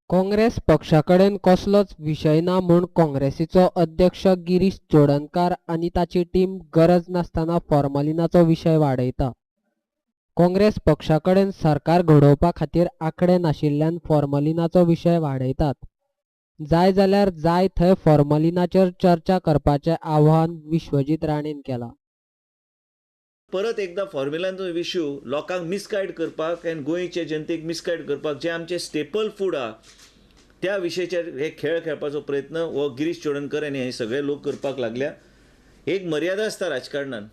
काँग्रेस पक्षाकडेन कसलोच विशय ना म्हूण काँग्रेसीचो अध्यक्ष गिरीश चोडणकार आनी ताची टीम गरज नासतना फॉर्मलिनाचो विशय वाडयता. काँग्रेस पक्षाकडेन सरकार घडोवपा खातीर आंकडे नाशिल्ल्यान फॉर्मलिनाचो विशय वाडयतात. जाय जाल्यार जाय थंय फॉर्मलिनाचेर चर्चा करपाचें आवाहन विश्वजीत राणेन केलां. परत एकदा फॉर्म्युलांचो इश्यू लोकांक मिसगायड करपाक आनी गोंयचे जनतेक मिसगायड करपाक जे आमचे स्टेपल फूड आहा त्या विशयाचेर हे खेळ खेळपाचो प्रयत्न हो गिरीश चोडणकर आनी हे सगळे लोक करपाक लागल्या. एक मर्यादा आसता राजकारणान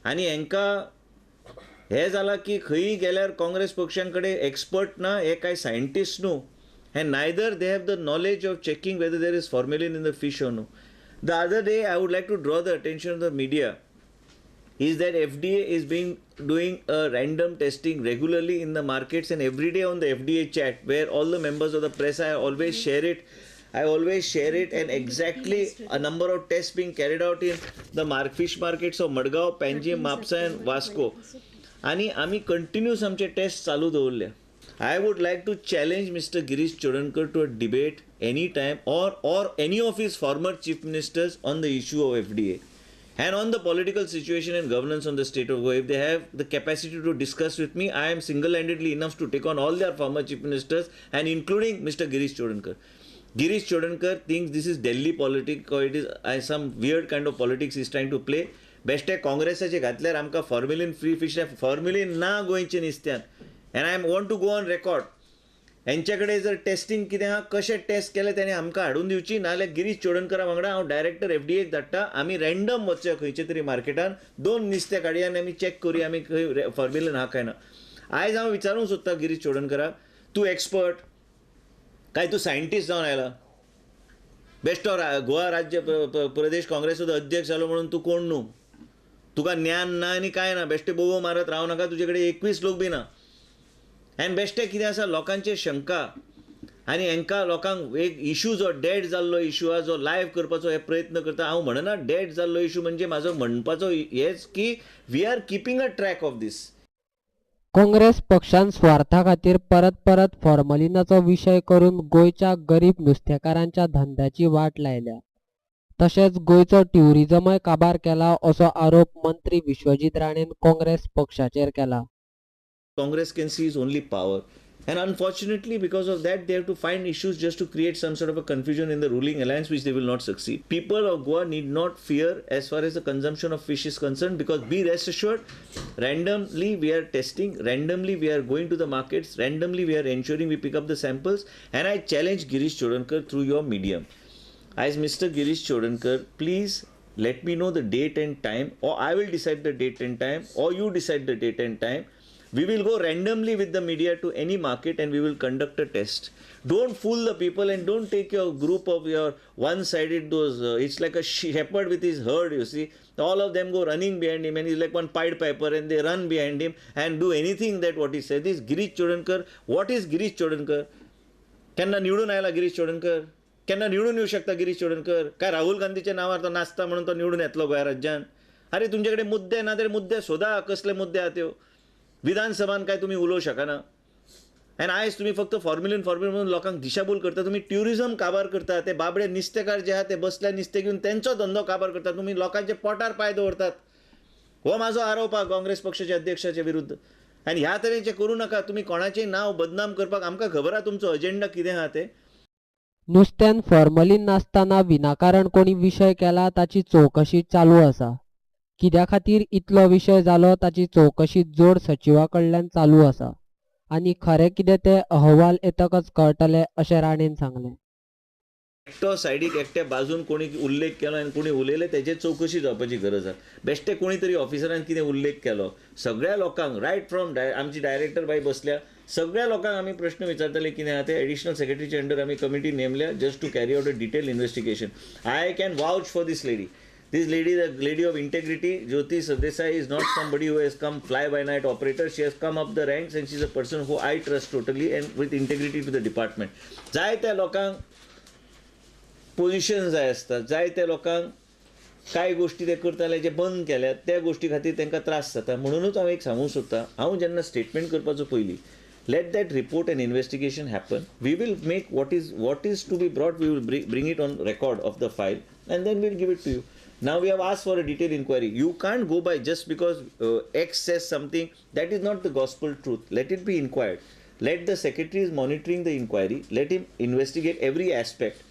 आनी हांकां हे जाला की खंयी गेल्यार काँग्रेस पक्षां कडेन एक्सपर्ट ना, हे कांय सायंटिस्ट न्हू, and neither they have the knowledge of checking whether there is formalin in the fish or no. The other day I would like to draw the attention of the media is that FDA is doing a random testing regularly in the markets, and every day on the FDA chat where all the members of the press, I always share it and exactly a number of tests being carried out in the fish markets of Madgaon, Panjim, Mapsa and Vasco, आणि आम्ही continuous आमचे taste चालू दवरल्या. I would like to challenge Mr. Girish Chodankar to a debate anytime or any of his former chief ministers on the issue of FDA and on the political situation and governance on the state of Goa. If they have the capacity to discuss with me, I am single-handedly enough to take on all their former chief ministers and including Mr. Girish Chodankar. Girish Chodankar thinks this is Delhi politics or it is some weird kind of politics he's trying to play. बेश्टे काँग्रेसाचे घातल्यार आमकां फॉर्म्युलीन free fish फॉर्म्युलीन ना गोंयचे नुस्त्यान. And I want to go on record. हेंचे कडेन जर टेस्टिंग कितें आहा, कशें टेस्ट केलें तेणें आमकां हाडून दिवची, नाजाल्यार गिरीश चोडणकरा वांगडा हांव डायरेक्टर FDAक धाडटा. आमी रँडम वचया खंयचे तरी मार्केटान, 2 नुस्तें काडया आनी आमी चॅक करुया आमी खंय फॉर्म्युलीन आहा काय ना. आयज हांव विचारूंक सोदता गिरीश चोडणकराक, तूं एक्सपर्ट काय तूं सायंटिस्ट जावन आयला? बेश्टो गोवा राज्य प्रदेश काँग्रेसीचो अध्यक्ष जालो म्हणून तूं कोण न्हू, तुका ज्ञान ना आनी कांय ना, बेश्टे बोबो मारत रावं नाका. तुजे कडेन 21 लोक बी ना. आनी बेश्टे कितें आसा, लोकांचे शंका आनी हांकां लोकांक एक इशू जो डेड जाल्लो इशू आहा जो लायव्ह करपाचो हे प्रयत्न करता. हांव म्हणना डेड जाल्लो इशू, म्हणजे म्हाजो म्हणपाचो हेच की we are keeping a track of this. Congress पक्षान स्वार्था खातीर परत परत फॉर्मलिनाचो विशय करून गोंयच्या गरीब नुस्तेकारांच्या धंद्याची वाट लायल्या. तशेंच गोंयचो ट्युरिजमय काबार केला असो आरोप मंत्री विश्वजीत राणेन काँग्रेस पक्षाचेर केला. Congress can seize only power, and unfortunately because of that they have to find issues just to create some sort of a confusion in the ruling alliance, which they will not succeed. People of Goa need not fear as far as the consumption of fish is concerned, because be rest assured, randomly we are testing, randomly we are going to the markets, randomly we are ensuring we pick up the samples. And I challenge Girish Chodankar through your medium, as Mr. Girish Chodankar, please let me know the date and time, or I will decide the date and time, or you decide the date and time. We will go randomly with the media to any market and we will conduct a test. Don't fool the people and don't take your group of your one-sided those. It's like a shepherd with his herd, you see. All of them go running behind him and he's like one Pied Piper and they run behind him and do anything that what he says. This Girish Chodankar, what is Girish Chodankar? केन्ना निवडून आयला गिरीश चोडणकर? केन्ना निवडून येऊ शकता गिरीश चोडणकर? काय राहुल गांधीच्या नावार तो नाचता म्हणून तो निवडून येतलो गोंय राज्यान? अरे तुमच्याकडे मुद्दे ना, तरी मुद्दे सोदा. कसले मुद्दे आहात त्यो? विधानसभान काय तुम्ही उलोवं शकना. आनी आयज तुम्ही फक्त फॉर्म्युलीन म्हणून लोकांक दिशाभूल करता. तुम्ही ट्युरिझम काबार करता. ते बाबडे नुस्तेकार जे आहात ते बसल्या नुस्तें घेवन तेंचो धंदो काबार करता. तुम्ही लोकांचे पोटार पाय दवरतात. हो माझो आरोप आहे काँग्रेस पक्षाच्या अध्यक्षाच्या विरुद्ध. आनी ह्या तरेचे करूं नाका. तुम्ही कोणाचेय नांव बदनाम करपाक, आमकां खबर आहा तुमचो अजेंडा कितें आहा ते. नुस्त्यान फॉर्मलिन नासतना विनाकारण कोणी विशय केला ताची चवकशी चालू आसा. कित्या खातीर इतलो विशय जालो ताची चवकशी जोड सचिवा कडल्यान चालू आसा आनी खरें कितें ते अहवाल येतकच कळटले अशें राणेन सांगलें. एकटो सायडीक एकट्या बाजून कोणी उल्लेख केलो आनी कोणी उलयले तेजे चवकशी जावपाची गरज आहा. बेश्टे कोणी तरी ऑफिसरान कितें उल्लेख केलो, सगळ्या लोकांक रायट फ्रॉम आमची डायरेक्टर बाई बसल्या, सगळ्या लोकांक आमी प्रश्न विचारतले कितें आहा ते. एडिशनल सेक्रेटरीच्या अंडर आमी कमिटी नेमल्या just to carry out a detail investigation. I can vouch for this lady. This lady, the lady of integrity, Jyoti Sardesai, is not somebody who has come fly-by-night operator. She has come up the ranks and she's a person who I trust totally and with integrity to the department. जाय त्या लोकांक position जाय आसतात, जाय त्या लोकांक कांय गोष्टी ते करताले जे बंद केल्यात त्या गोष्टी खातीर तांकां त्रास जाता. म्हणूनच हांव एक सांगूंक सोदतां, हांव जेन्ना स्टेटमेंट करपाचो पयलीं Let that report and investigation happen. We will make what is to be brought. We will bring it on record of the file, and then we'll give it to you. Now we have asked for a detailed inquiry. You can't go by just because X says something. That is not the gospel truth. Let it be inquired. Let the secretary is monitoring the inquiry. Let him investigate every aspect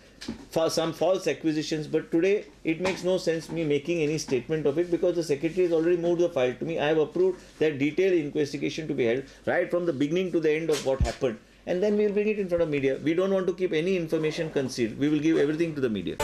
for some false acquisitions. But today it makes no sense me making any statement of it because the secretary has already moved the file to me. I have approved that detailed investigation to be held right from the beginning to the end of what happened. And then we will bring it in front of media. We don't want to keep any information concealed. We will give everything to the media.